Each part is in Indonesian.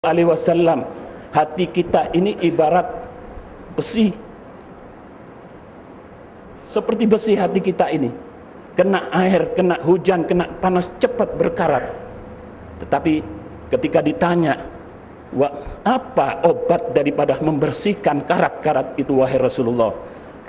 alaihi wasallam, hati kita ini ibarat besi. Seperti besi hati kita ini. Kena air, kena hujan, kena panas, cepat berkarat. Tetapi ketika ditanya, apa obat daripada membersihkan karat-karat itu wahai Rasulullah?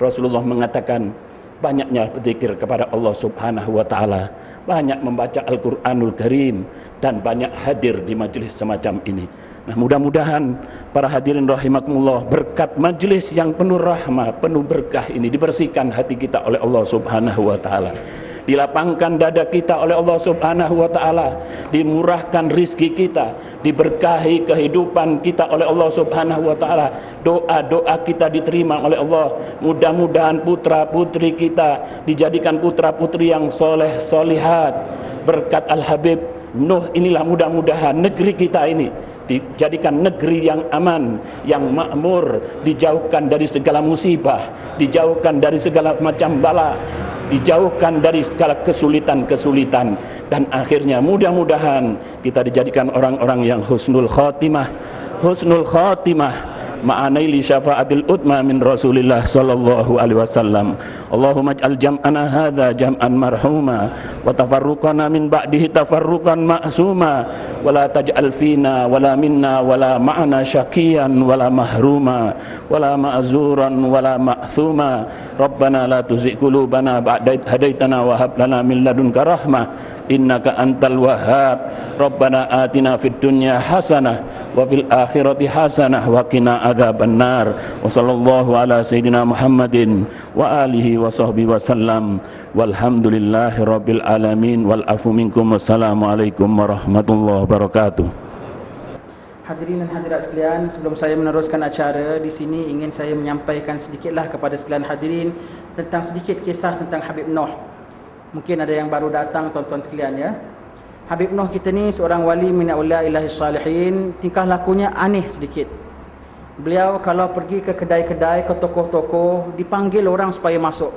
Rasulullah mengatakan, banyaknya berzikir kepada Allah Subhanahu wa taala, banyak membaca Al-Qur'anul Karim, dan banyak hadir di majelis semacam ini. Nah, mudah-mudahan para hadirin rahimakumullah, berkat majelis yang penuh rahmah, penuh berkah ini dibersihkan hati kita oleh Allah Subhanahu wa taala. Dilapangkan dada kita oleh Allah Subhanahu wa taala, dimurahkan rizki kita, diberkahi kehidupan kita oleh Allah Subhanahu wa taala. Doa-doa kita diterima oleh Allah. Mudah-mudahan putra-putri kita dijadikan putra-putri yang soleh solihat. Berkat Al-Habib Nuh inilah mudah-mudahan negeri kita ini dijadikan negeri yang aman, yang makmur, dijauhkan dari segala musibah, dijauhkan dari segala macam bala, dijauhkan dari segala kesulitan-kesulitan, dan akhirnya mudah-mudahan kita dijadikan orang-orang yang husnul khatimah ma'anaili syafa'atil utma min Rasulillah sallallahu alaihi wasallam. Allahumma ij'al jam'ana hadza jam'an marhuma wa tafarruqana min ba'dihi tafarruqan ma'suma wa la taj'al fina wala minna wala ma'ana syaqiyan wala mahruma wala ma'zuran wala ma'thuma. Rabbana la tuzigh qulubana ba'da idh hadaitana wa hab lana min ladunka rahmah innaka antal wahhab. Rabbana atina fid dunya hasanah wa fil akhirati hasanah wa qina adzabannar. Wa sallallahu ala sayidina Muhammadin wa alihi wa sahbihi wasallam. Walhamdulillahi rabbil alamin wal afu minkum. Wassalamualaikum warahmatullahi wabarakatuh. Hadirin dan hadirat sekalian, sebelum saya meneruskan acara di sini, ingin saya menyampaikan sedikitlah kepada sekalian hadirin tentang sedikit kisah tentang Habib Noh. Mungkin ada yang baru datang tuan-tuan sekalian ya. Habib Noh kita ni seorang wali min auliya'illahi salihin. Tingkah lakunya aneh sedikit. Beliau kalau pergi ke kedai-kedai, ke toko-toko, dipanggil orang supaya masuk.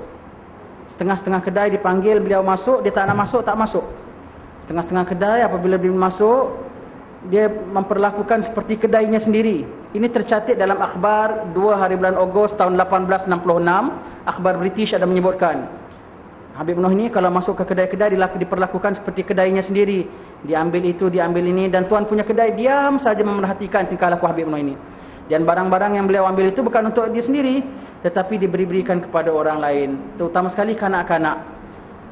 Setengah-setengah kedai dipanggil, beliau masuk, dia tak nak masuk, tak masuk. Setengah-setengah kedai apabila beliau masuk, dia memperlakukan seperti kedainya sendiri. Ini tercatat dalam akhbar 2 hari bulan Ogos tahun 1866. Akhbar British ada menyebutkan Habib Noh ni kalau masuk ke kedai-kedai diperlakukan seperti kedainya sendiri. Diambil itu, diambil ini, dan tuan punya kedai diam saja memerhatikan tingkah laku Habib Noh ini. Dan barang-barang yang beliau ambil itu bukan untuk dia sendiri, tetapi diberi-berikan kepada orang lain, terutama sekali kanak-kanak.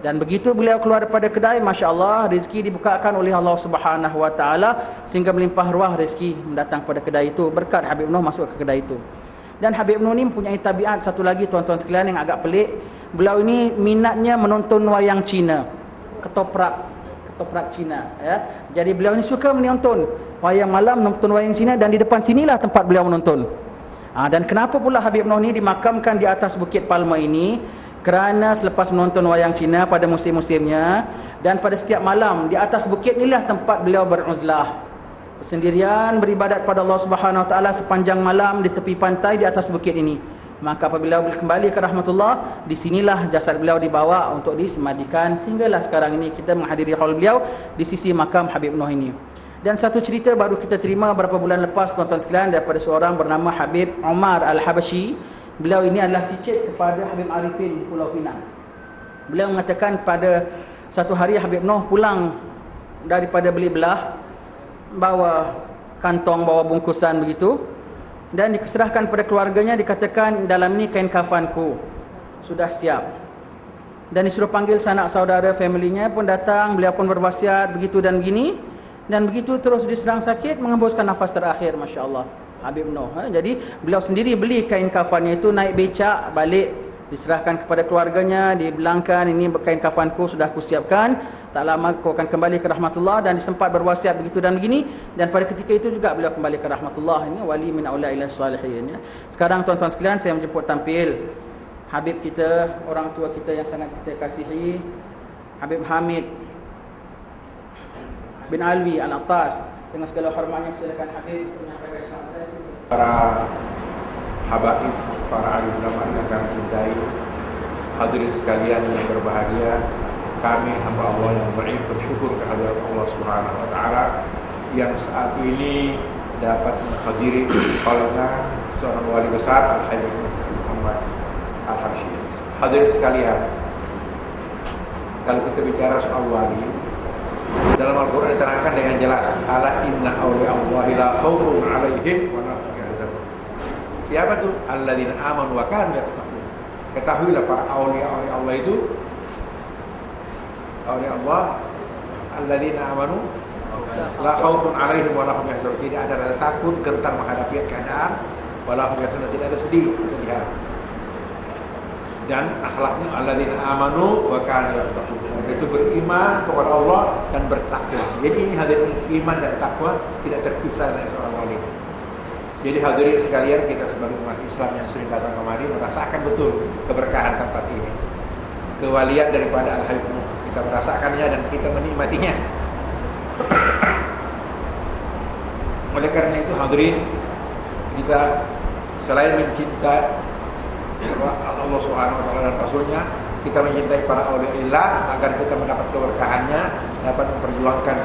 Dan begitu beliau keluar daripada kedai, masya-Allah, rezeki dibukakan oleh Allah Subhanahu wa taala sehingga melimpah ruah rezeki mendatang pada kedai itu berkat Habib Noh masuk ke kedai itu. Dan Habib Noh ni mempunyai tabiat satu lagi tuan-tuan sekalian yang agak pelik. Beliau ini minatnya menonton wayang Cina, ketoprak Cina ya. Jadi beliau ni suka menonton wayang malam, menonton wayang Cina, dan di depan sinilah tempat beliau menonton. Dan kenapa pula Habib Noh ni dimakamkan di atas Bukit Palma ini? Kerana selepas menonton wayang Cina pada musim-musimnya, dan pada setiap malam di atas bukit inilah tempat beliau beruzlah, sendirian beribadat pada Allah Subhanahu wa taala sepanjang malam di tepi pantai di atas bukit ini. Maka apabila beliau kembali ke rahmatullah, di sinilah jasad beliau dibawa untuk disemadikan, sehinggalah sekarang ini kita menghadiri haul beliau di sisi makam Habib Noh ini. Dan satu cerita baru kita terima beberapa bulan lepas tuan-tuan sekalian daripada seorang bernama Habib Omar Al-Habashi. Beliau ini adalah cicit kepada Habib Arifin di Pulau Pinang. Beliau mengatakan pada satu hari Habib Noh pulang daripada beli belah, bawa kantong, bawa bungkusan begitu, dan diserahkan pada keluarganya, dikatakan dalam ni kain kafanku sudah siap. Dan disuruh panggil sanak saudara, familinya pun datang, beliau pun berwasiat begitu dan begini, dan begitu terus diserang sakit, mengembuskan nafas terakhir, masya-Allah Habib Noh. Jadi beliau sendiri beli kain kafannya itu, naik becak balik, diserahkan kepada keluarganya, dibilangkan ini kain kafanku sudah aku siapkan, tak lama kau akan kembali ke rahmatullah, dan disempat berwasiat begitu dan begini. Dan pada ketika itu juga beliau kembali ke rahmatullah. Ini wali min auliya'illahi salihin ya. Sekarang tuan-tuan sekalian, saya menjemput tampil Habib kita, orang tua kita yang sangat kita kasihi, Habib Hamid bin Alwi Al-Attas. Dengan segala hormatnya silakan Habib menyampaikan salam. Para habaib, para alim ulama yang kami cintai, hadirin sekalian yang berbahagia, kami hamba Allah yang baik bersyukur kehadirat Allah Subhanahu wa taala yang saat ini dapat menghadiri qalna seorang wali besar Al-Habib Muhammad Al-Habsyi. Hadirin sekalian, kalau kita bicara soal wali, dalam Al-Quran diterangkan dengan jelas, ala inna awliya Allahi la khawfun alaihim wa la hum yahzanun. Siapa tuh? Alladzina amanu wa kanu yattaqun. Ketahuilah para awliya Allah itu, awliya Allah, alladzina amanu la khawfun alaihim wa la hum yahzanun. Tidak ada rasa takut, gentar menghadapi keadaan, wa la hum yahzanun, tidak ada kesedihan. Dan akhlaknya alladzina amanu wa kanu yattaqun, itu beriman kepada Allah dan bertakwa. Jadi ini hadirin, iman dan takwa tidak terpisah dari seorang wali. Jadi hadirin sekalian, kita sebagai umat Islam yang sering datang kemari merasakan betul keberkahan tempat ini, kewalian daripada Al-Habib Nuh. Kita merasakannya dan kita menikmatinya. Oleh karena itu hadirin, kita selain mencintai Allah Subhanahu wa taala dan Rasulnya, kita mencintai para auliya agar kita mendapat keberkahannya, dapat memperjuangkan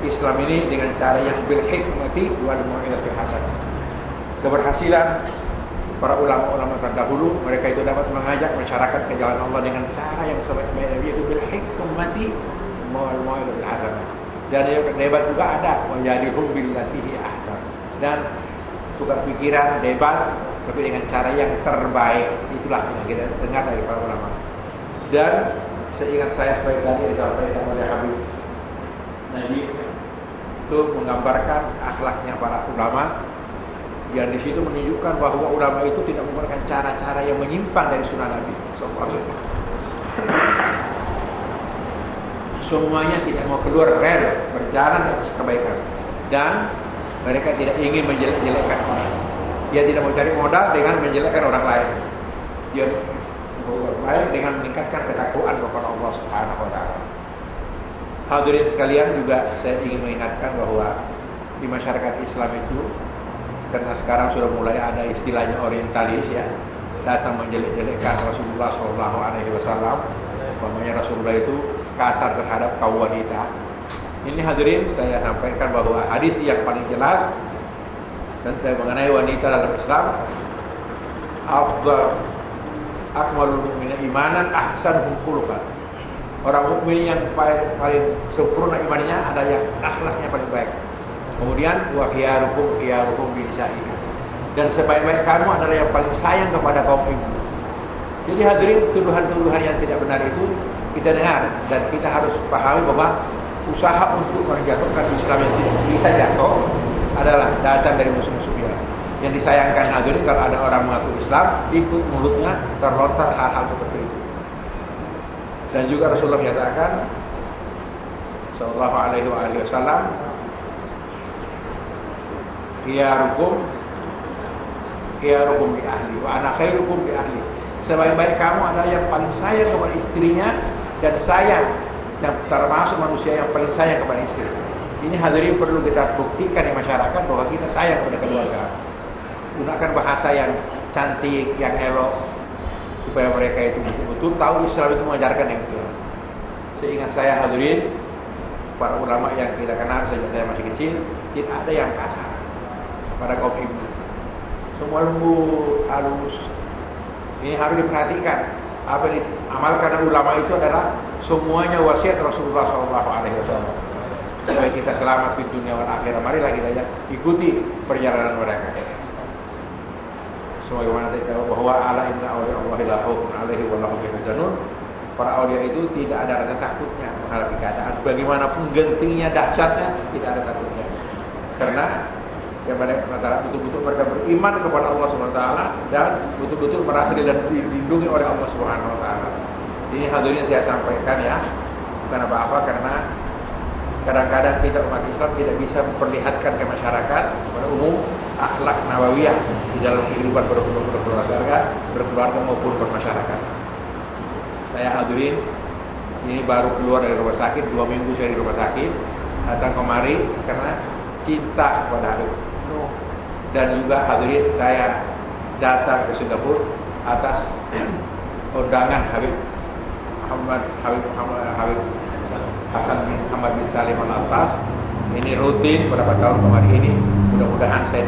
Islam ini dengan cara yang bil hikmati wal mau'izatil hasanah. Keberhasilan para ulama-ulama terdahulu, mereka itu dapat mengajak masyarakat ke jalan Allah dengan cara yang sebaik-baiknya, yaitu bil hikmati wal mau'izatil hasanah. Dan yang debat juga ada, wajadilhum billati hi ahsan. Dan tukar pikiran, debat, tapi dengan cara yang terbaik. Itulah yang kita dengar dari para ulama. Dan seingat saya sebagai tadi disampaikan oleh Habib Najib, itu menggambarkan akhlaknya para ulama, yang di situ menunjukkan bahwa ulama itu tidak menggunakan cara-cara yang menyimpang dari sunnah Nabi SAW. Semuanya tidak mau keluar rel, berjalan atas kebaikan, dan mereka tidak ingin menjelek-jelekkan orang. Dia tidak mau cari modal dengan menjelekkan orang lain. Dia berbaik dengan meningkatkan ketakwaan kepada Allah Subhanahu wa taala. Hadirin sekalian, juga saya ingin mengingatkan bahwa di masyarakat Islam itu, karena sekarang sudah mulai ada istilahnya orientalis ya, datang menjelek-jelekkan Rasulullah SAW. Umpamanya Rasulullah itu kasar terhadap kaum wanita. Ini hadirin, saya sampaikan bahwa hadis yang paling jelas tentang mengenai wanita dalam Islam, afdal akmalul mu'minin imanan ahsanuhum khuluqan. Orang mukmin yang paling sempurna imannya ada yang akhlaknya paling baik. Kemudian wa khiyarukum binisaihi. Dan sebaik-baik kamu adalah yang paling sayang kepada kaum ibu. Jadi hadirin, tuduhan-tuduhan yang tidak benar itu kita dengar, dan kita harus pahami bahwa usaha untuk menjatuhkan Islam yang tidak bisa jatuh adalah datang dari musuh-musuhnya. Yang disayangkan hadirin, kalau ada orang mengaku Islam, ikut mulutnya terlontar hal-hal seperti itu. Dan juga Rasulullah menyatakan sallallahu alaihi wasallam, khiyarukum bi ahli wa ana khairukum bi ahli. Sebaik-baik kamu adalah yang paling sayang kepada istrinya, dan sayang, dan termasuk manusia yang paling sayang kepada istri. Ini hadirin perlu kita buktikan di masyarakat bahwa kita sayang kepada keluarga. Gunakan bahasa yang cantik, yang elok, supaya mereka itu betul-betul tahu Islam itu mengajarkan yang betul. Seingat saya hadirin, para ulama yang kita kenal sejak saya masih kecil, tidak ada yang kasar pada kaum ibu. Semua lembut, halus. Ini harus diperhatikan. Apa yang diamalkan ulama itu adalah semuanya wasiat Rasulullah SAW. Supaya kita selamat di dunia dan akhirat, marilah kita ikuti perjalanan mereka. Sebagaimana kita tahu bahwa ala inna awliya Allahi la khaufun alaihim wa la hum yahzanun. Para aulia itu tidak ada rasa takutnya menghadapi keadaan. Bagaimanapun gentingnya, dahsyatnya, tidak ada takutnya. Karena yang mereka betul-betul mereka beriman kepada Allah Subhanahu wa taala, dan betul-betul merasa dilindungi oleh Allah Subhanahu wa taala. Ini hadirin saya sampaikan ya, bukan apa-apa, karena kadang-kadang kita umat Islam tidak bisa memperlihatkan ke masyarakat pada umum akhlak nabawiyah di dalam kehidupan berkeluarga maupun bermasyarakat. Saya hadirin, ini baru keluar dari rumah sakit, 2 minggu saya di rumah sakit, datang kemari karena cinta kepada Habib Nuh. Dan juga hadirin, saya datang ke Singapura atas undangan Habib Hasan bin Muhammad bin Salim Al-Abbas, Ini rutin beberapa tahun kemarin ini. Mudah-mudahan saya